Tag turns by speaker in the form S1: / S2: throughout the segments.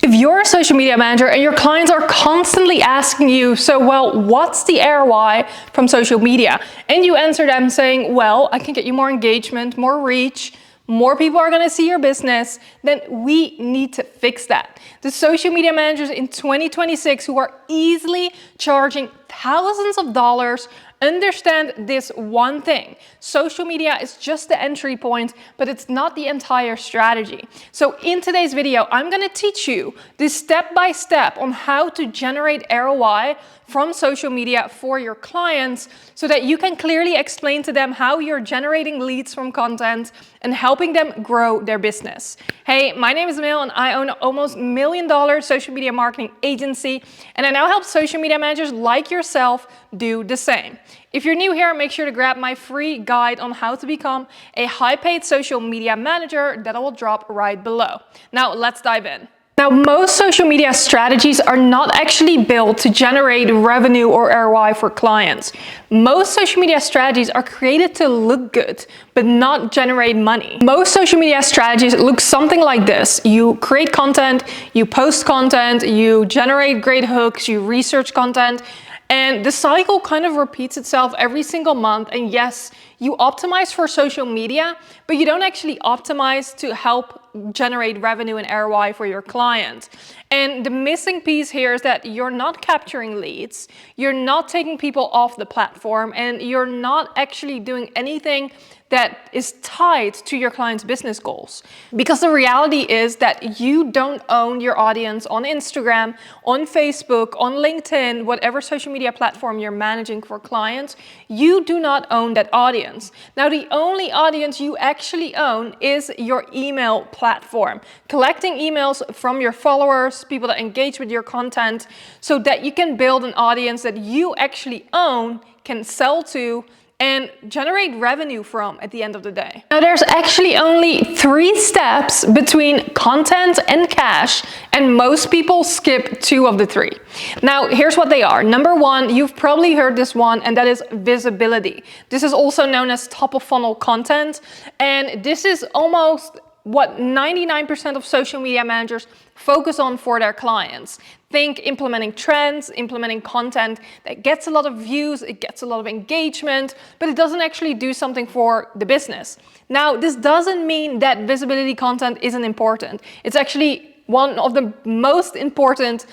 S1: If you're a social media manager and your clients are constantly asking you, so well, what's the ROI from social media? And you answer them saying, well, I can get you more engagement, more reach, more people are gonna see your business, then we need to fix that. The social media managers in 2026 who are easily charging thousands of dollars understand this one thing. Social media is just the entry point, but it's not the entire strategy. So in today's video, I'm gonna teach you this step-by-step on how to generate ROI from social media for your clients so that you can clearly explain to them how you're generating leads from content and helping them grow their business. Hey, my name is Mel and I own an almost $1 million social media marketing agency, and I now help social media managers like yourself do the same. If you're new here, make sure to grab my free guide on how to become a high-paid social media manager that I will drop right below. Now, let's dive in. Now, most social media strategies are not actually built to generate revenue or ROI for clients. Most social media strategies are created to look good, but not generate money. Most social media strategies look something like this. You create content, you post content, you generate great hooks, you research content, and the cycle kind of repeats itself every single month. And yes, you optimize for social media, but you don't actually optimize to help generate revenue and ROI for your client. And the missing piece here is that you're not capturing leads, you're not taking people off the platform, and you're not actually doing anything that is tied to your client's business goals. Because the reality is that you don't own your audience on Instagram, on Facebook, on LinkedIn, whatever social media platform you're managing for clients, you do not own that audience. Now, the only audience you actually own is your email platform, collecting emails from your followers, people that engage with your content, so that you can build an audience that you actually own, can sell to, and generate revenue from at the end of the day. Now, there's actually only 3 steps between content and cash, and most people skip 2 of the 3. Now, here's what they are. Number 1, you've probably heard this one, and that is visibility. This is also known as top of funnel content, and this is almost what 99% of social media managers focus on for their clients. Think implementing trends, implementing content that gets a lot of views, it gets a lot of engagement, but it doesn't actually do something for the business. Now, this doesn't mean that visibility content isn't important. It's actually one of the most important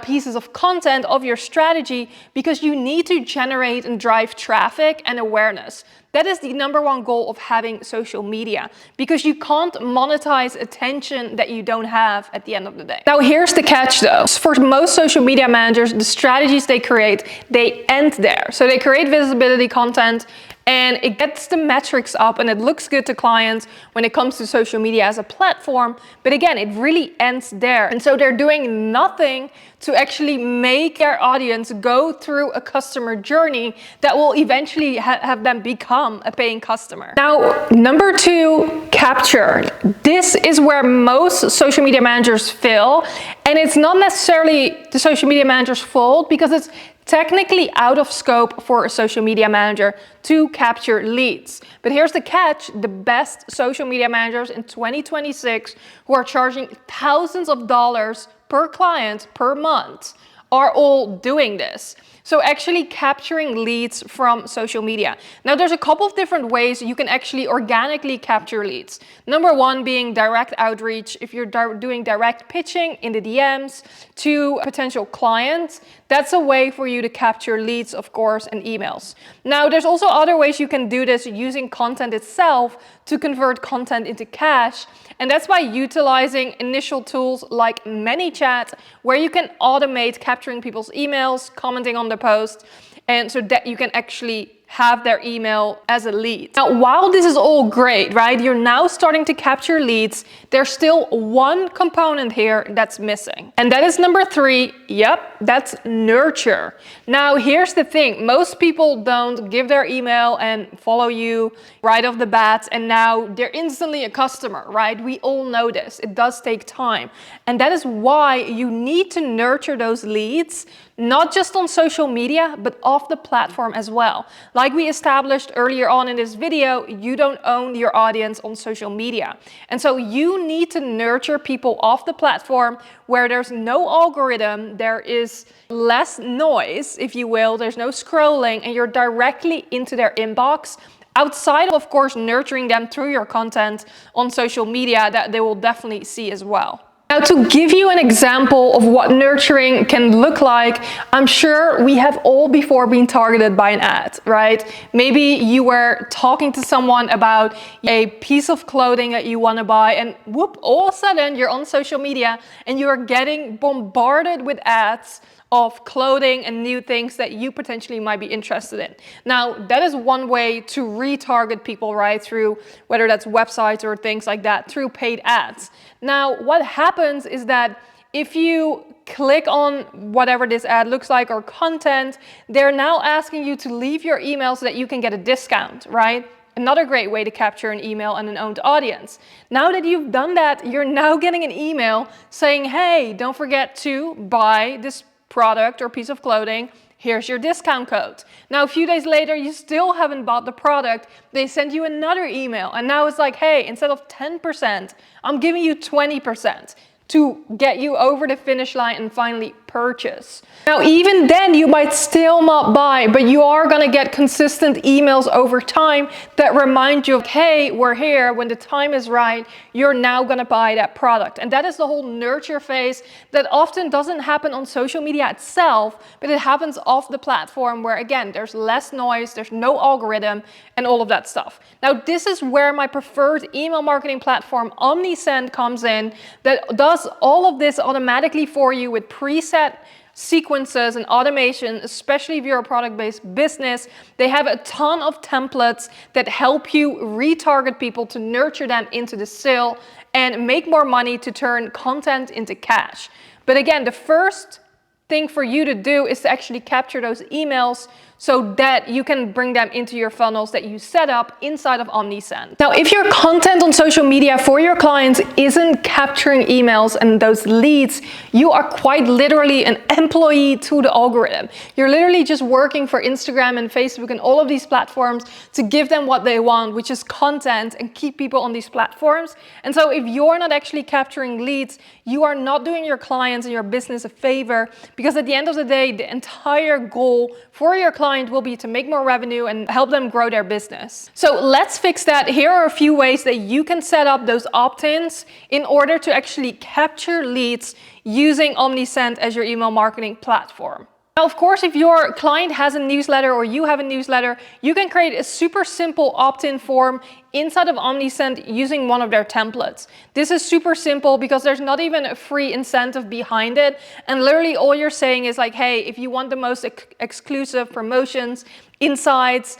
S1: pieces of content of your strategy, because you need to generate and drive traffic and awareness. That is the number 1 goal of having social media, because you can't monetize attention that you don't have at the end of the day. Now, here's the catch though. For most social media managers, the strategies they create, they end there. So they create visibility content, and it gets the metrics up and it looks good to clients when it comes to social media as a platform. But again, it really ends there. And so they're doing nothing to actually make their audience go through a customer journey that will eventually have them become a paying customer. Now, number 2, capture. This is where most social media managers fail. And it's not necessarily the social media manager's fault, because it's technically out of scope for a social media manager to capture leads. But here's the catch: the best social media managers in 2026 who are charging thousands of dollars per client per month are all doing this. So actually capturing leads from social media. Now, there's a couple of different ways you can actually organically capture leads. Number 1 being direct outreach. If you're doing direct pitching in the DMs to potential clients, that's a way for you to capture leads, of course, and emails. Now, there's also other ways you can do this using content itself to convert content into cash. And that's by utilizing initial tools like ManyChat, where you can automate capturing people's emails, commenting on the post, and so that you can actually have their email as a lead. Now, while this is all great, right? You're now starting to capture leads. There's still one component here that's missing. And that is number 3. Yep, that's nurture. Now, here's the thing. Most people don't give their email and follow you right off the bat, and now they're instantly a customer, right? We all know this. It does take time. And that is why you need to nurture those leads, not just on social media, but off the platform as well. Like we established earlier on in this video, you don't own your audience on social media. And so you need to nurture people off the platform where there's no algorithm, there is less noise, if you will, there's no scrolling, and you're directly into their inbox. Outside of course, nurturing them through your content on social media that they will definitely see as well. Now, to give you an example of what nurturing can look like, I'm sure we have all before been targeted by an ad, right? Maybe you were talking to someone about a piece of clothing that you want to buy, and whoop, all of a sudden you're on social media and you're getting bombarded with ads of clothing and new things that you potentially might be interested in. Now, that is one way to retarget people, right? Through whether that's websites or things like that, through paid ads. Now, what happens is that if you click on whatever this ad looks like or content, they're now asking you to leave your email so that you can get a discount, right? Another great way to capture an email and an owned audience. Now that you've done that, you're now getting an email saying, hey, don't forget to buy this product or piece of clothing, here's your discount code. Now, a few days later, you still haven't bought the product. They send you another email. And now it's like, hey, instead of 10%, I'm giving you 20% to get you over the finish line and finally purchase. Now, even then, you might still not buy, but you are gonna get consistent emails over time that remind you of, hey, we're here, when the time is right, you're now gonna buy that product. And that is the whole nurture phase that often doesn't happen on social media itself, but it happens off the platform where, again, there's less noise, there's no algorithm, and all of that stuff. Now, this is where my preferred email marketing platform, OmniSend, comes in, that does all of this automatically for you with preset sequences and automation, especially if you're a product-based business. They have a ton of templates that help you retarget people to nurture them into the sale and make more money to turn content into cash. But again, the first thing for you to do is to actually capture those emails so that you can bring them into your funnels that you set up inside of OmniSend. Now, if your content on social media for your clients isn't capturing emails and those leads, you are quite literally an employee to the algorithm. You're literally just working for Instagram and Facebook and all of these platforms to give them what they want, which is content, and keep people on these platforms. And so if you're not actually capturing leads, you are not doing your clients and your business a favor, because at the end of the day, the entire goal for your client will be to make more revenue and help them grow their business. So let's fix that. Here are a few ways that you can set up those opt-ins in order to actually capture leads using OmniSend as your email marketing platform. Now, of course, if your client has a newsletter or you have a newsletter, you can create a super simple opt-in form inside of OmniSend using one of their templates. This is super simple because there's not even a free incentive behind it. And literally all you're saying is like, hey, if you want the most exclusive promotions, insights,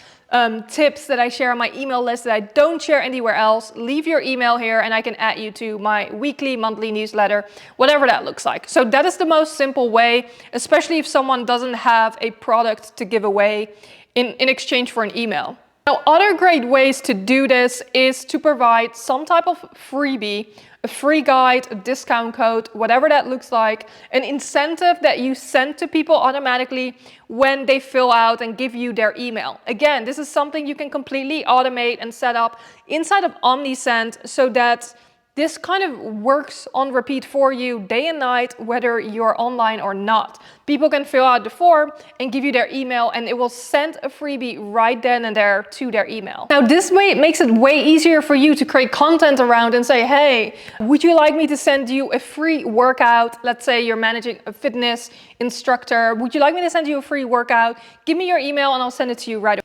S1: tips that I share on my email list that I don't share anywhere else, leave your email here and I can add you to my weekly, monthly newsletter, whatever that looks like. So that is the most simple way, especially if someone doesn't have a product to give away in exchange for an email. Now, other great ways to do this is to provide some type of freebie, a free guide, a discount code, whatever that looks like, an incentive that you send to people automatically when they fill out and give you their email. Again, this is something you can completely automate and set up inside of OmniSend so that this kind of works on repeat for you day and night, whether you're online or not. People can fill out the form and give you their email, and it will send a freebie right then and there to their email. Now, this way it makes it way easier for you to create content around and say, hey, would you like me to send you a free workout? Let's say you're managing a fitness instructor. Would you like me to send you a free workout? Give me your email and I'll send it to you right.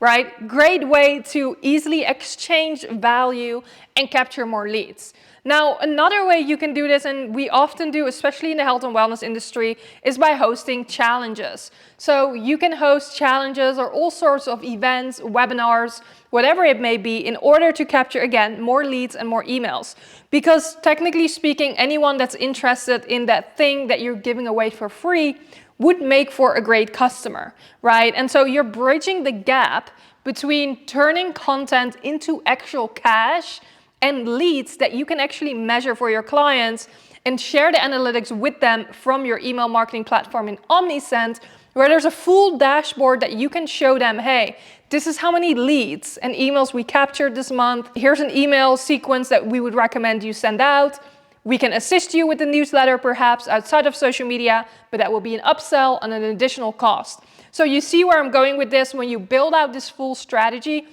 S1: Great way to easily exchange value and capture more leads. Now, another way you can do this, and we often do, especially in the health and wellness industry, is by hosting challenges. So you can host challenges or all sorts of events, webinars, whatever it may be, in order to capture, again, more leads and more emails. Because technically speaking, anyone that's interested in that thing that you're giving away for free would make for a great customer, right? And so you're bridging the gap between turning content into actual cash and leads that you can actually measure for your clients and share the analytics with them from your email marketing platform in OmniSend, where there's a full dashboard that you can show them, hey, this is how many leads and emails we captured this month. Here's an email sequence that we would recommend you send out. We can assist you with the newsletter perhaps outside of social media, but that will be an upsell and an additional cost. So you see where I'm going with this. When you build out this full strategy,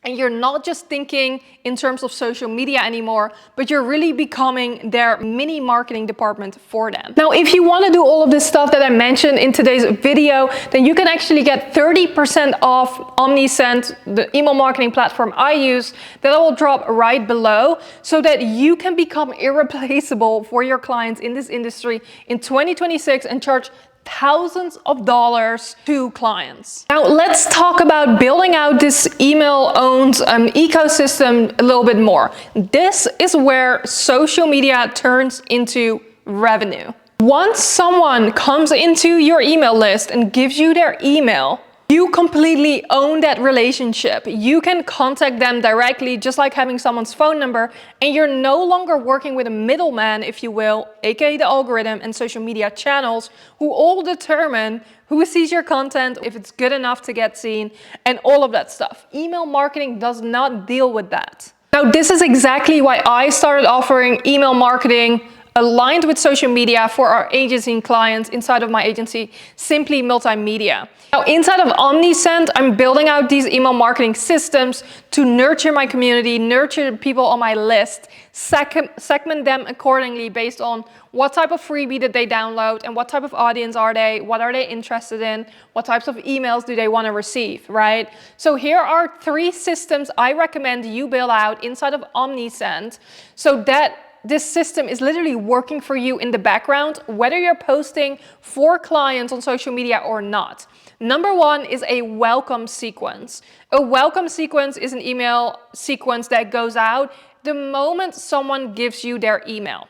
S1: and you're not just thinking in terms of social media anymore, but you're really becoming their mini marketing department for them. Now, if you want to do all of this stuff that I mentioned in today's video, then you can actually get 30% off Omnisend, the email marketing platform I use, that I will drop right below, so that you can become irreplaceable for your clients in this industry in 2026 and charge thousands of dollars to clients. Now let's talk about building out this email-owned ecosystem a little bit more. This is where social media turns into revenue. Once someone comes into your email list and gives you their email, you completely own that relationship. You can contact them directly, just like having someone's phone number, and you're no longer working with a middleman, if you will, aka the algorithm and social media channels, who all determine who sees your content, if it's good enough to get seen, and all of that stuff. Email marketing does not deal with that. Now, this is exactly why I started offering email marketing aligned with social media for our agency and clients inside of my agency, Simply Multimedia. Now, inside of Omnisend, I'm building out these email marketing systems to nurture my community, nurture the people on my list, segment them accordingly based on what type of freebie did they download and what type of audience are they, what are they interested in, what types of emails do they want to receive, right? So here are 3 systems I recommend you build out inside of Omnisend, so that this system is literally working for you in the background, whether you're posting for clients on social media or not. Number 1 is a welcome sequence. A welcome sequence is an email sequence that goes out the moment someone gives you their email,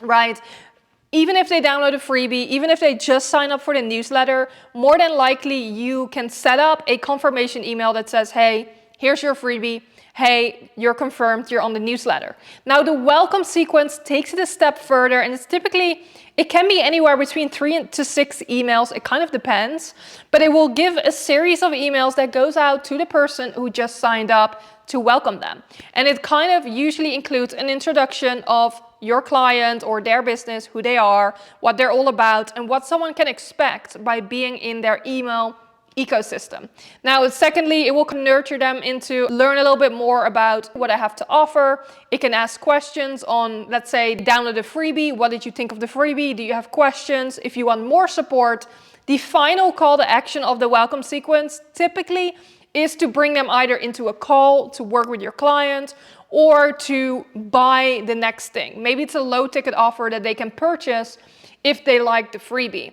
S1: right? Even if they download a freebie, even if they just sign up for the newsletter, more than likely you can set up a confirmation email that says, hey, here's your freebie. Hey, you're confirmed, you're on the newsletter. Now, the welcome sequence takes it a step further, and it can be anywhere between 3 to 6 emails. It kind of depends, but it will give a series of emails that goes out to the person who just signed up to welcome them. And it kind of usually includes an introduction of your client or their business, who they are, what they're all about, and what someone can expect by being in their email ecosystem. Now, secondly, it will nurture them into learn a little bit more about what I have to offer. It can ask questions on, let's say, download a freebie. What did you think of the freebie? Do you have questions? If you want more support, the final call to action of the welcome sequence typically is to bring them either into a call to work with your client or to buy the next thing. Maybe it's a low ticket offer that they can purchase if they like the freebie.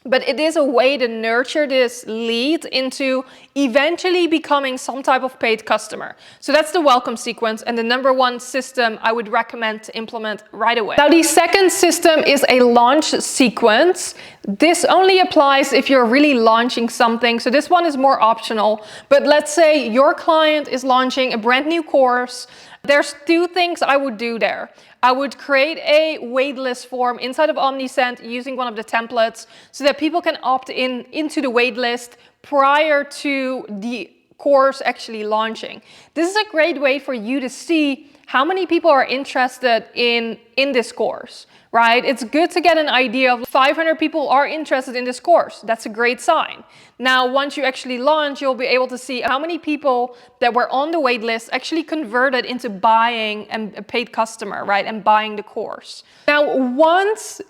S1: But it is a way to nurture this lead into eventually becoming some type of paid customer. So that's the welcome sequence, and the number 1 system I would recommend to implement right away. Now, the second system is a launch sequence. This only applies if you're really launching something. So this one is more optional. But let's say your client is launching a brand new course. There's 2 things I would do there. I would create a waitlist form inside of Omnisend using one of the templates so that people can opt into the waitlist prior to the course actually launching. This is a great way for you to see how many people are interested in this course, right? It's good to get an idea of 500 people are interested in this course. That's a great sign. Now, once you actually launch, you'll be able to see how many people that were on the wait list actually converted into buying a paid customer, right? And buying the course. Now, once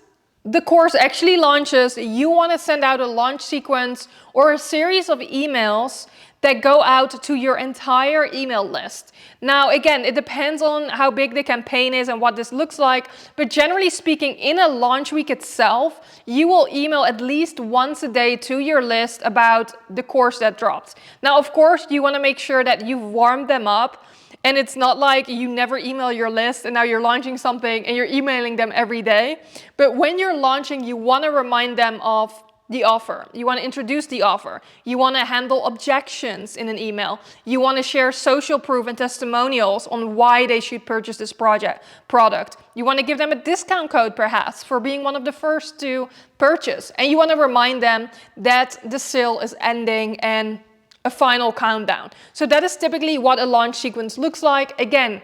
S1: the course actually launches, you want to send out a launch sequence or a series of emails that go out to your entire email list. Now, again, it depends on how big the campaign is and what this looks like, but generally speaking, in a launch week itself, you will email at least once a day to your list about the course that dropped. Now, of course, you want to make sure that you've warmed them up, and it's not like you never email your list and now you're launching something and you're emailing them every day. But when you're launching, you want to remind them of the offer. You want to introduce the offer. You want to handle objections in an email. You want to share social proof and testimonials on why they should purchase this product. You want to give them a discount code perhaps for being one of the first to purchase. And you want to remind them that the sale is ending and a final countdown. So that is typically what a launch sequence looks like. Again,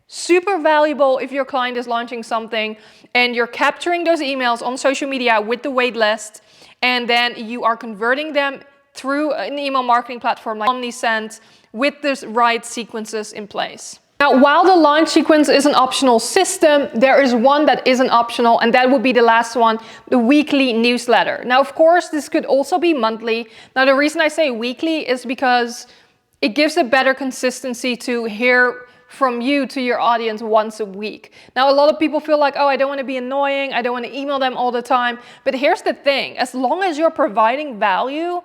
S1: super valuable if your client is launching something and you're capturing those emails on social media with the wait list, and then you are converting them through an email marketing platform like OmniSend with the right sequences in place. Now, while the launch sequence is an optional system, there is one that isn't optional, and that would be the last one, the weekly newsletter. Now, of course, this could also be monthly. Now, the reason I say weekly is because it gives a better consistency to hear from you to your audience once a week. Now, a lot of people feel like, oh, I don't want to be annoying. I don't want to email them all the time. But here's the thing. As long as you're providing value,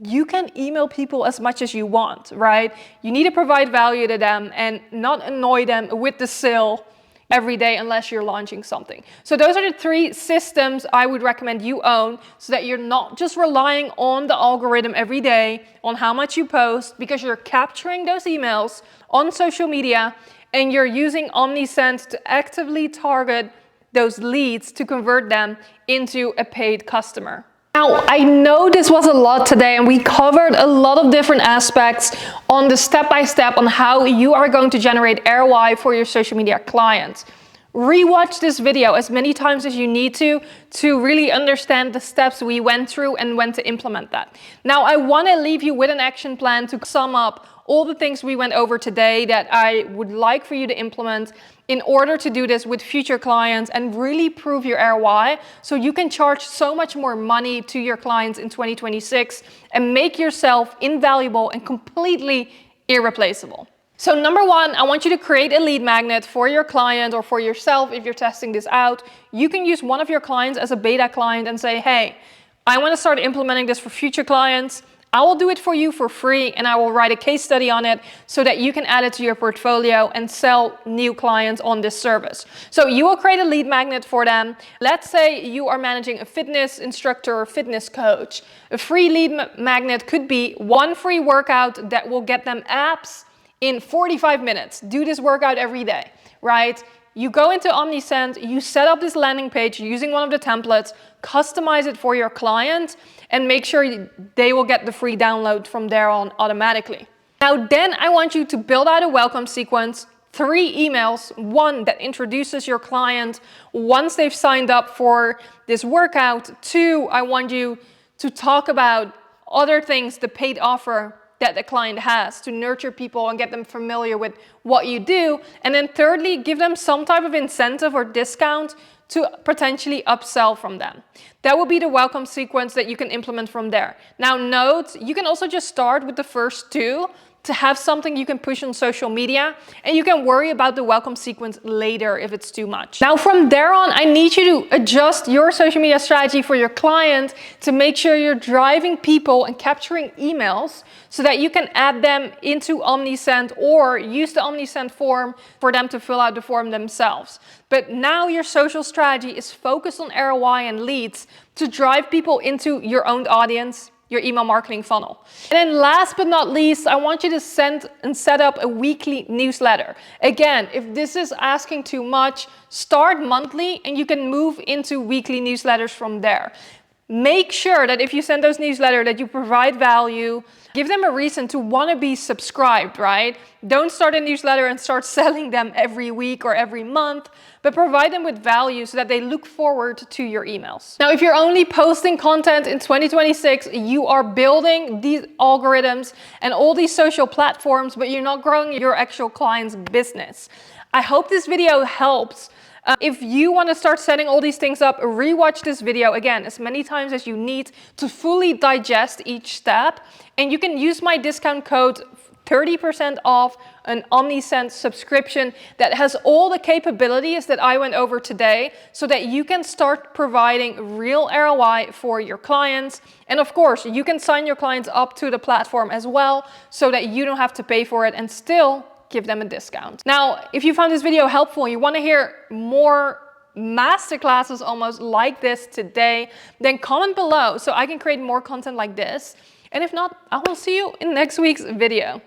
S1: you can email people as much as you want, right? You need to provide value to them and not annoy them with the sale every day unless you're launching something. So those are the 3 systems I would recommend you own so that you're not just relying on the algorithm every day on how much you post, because you're capturing those emails on social media and you're using OmniSend to actively target those leads to convert them into a paid customer. Now, I know this was a lot today and we covered a lot of different aspects on the step-by-step on how you are going to generate ROI for your social media clients. Rewatch this video as many times as you need to really understand the steps we went through and when to implement that. Now, I want to leave you with an action plan to sum up all the things we went over today that I would like for you to implement in order to do this with future clients and really prove your ROI so you can charge so much more money to your clients in 2026 and make yourself invaluable and completely irreplaceable. So number 1, I want you to create a lead magnet for your client or for yourself if you're testing this out. You can use one of your clients as a beta client and say, hey, I want to start implementing this for future clients. I will do it for you for free and I will write a case study on it so that you can add it to your portfolio and sell new clients on this service. So you will create a lead magnet for them. Let's say you are managing a fitness instructor or fitness coach. A free lead magnet could be one free workout that will get them abs in 45 minutes. Do this workout every day, right? You go into OmniSend, you set up this landing page using one of the templates, customize it for your client, and make sure they will get the free download from there on automatically. Now then I want you to build out a welcome sequence, 3 emails, 1 that introduces your client once they've signed up for this workout. 2, I want you to talk about other things, the paid offer that the client has to nurture people and get them familiar with what you do. And then thirdly, give them some type of incentive or discount to potentially upsell from them. That will be the welcome sequence that you can implement from there. Now note, you can also just start with the first 2 to have something you can push on social media, and you can worry about the welcome sequence later if it's too much. Now from there on, I need you to adjust your social media strategy for your client to make sure you're driving people and capturing emails so that you can add them into OmniSend or use the OmniSend form for them to fill out the form themselves. But now your social strategy is focused on ROI and leads to drive people into your own audience, your email marketing funnel. And then last but not least, I want you to send and set up a weekly newsletter. Again, if this is asking too much, start monthly and you can move into weekly newsletters from there. Make sure that if you send those newsletters that you provide value, give them a reason to want to be subscribed, right? Don't start a newsletter and start selling them every week or every month, but provide them with value so that they look forward to your emails. Now, if you're only posting content in 2026, you are building these algorithms and all these social platforms, but you're not growing your actual client's business. I hope this video helps. If you want to start setting all these things up, rewatch this video again as many times as you need to fully digest each step. And you can use my discount code 30% off an OmniSend subscription that has all the capabilities that I went over today so that you can start providing real ROI for your clients. And of course, you can sign your clients up to the platform as well so that you don't have to pay for it and still give them a discount. Now, if you found this video helpful and you want to hear more masterclasses almost like this today, then comment below so I can create more content like this. And if not, I will see you in next week's video.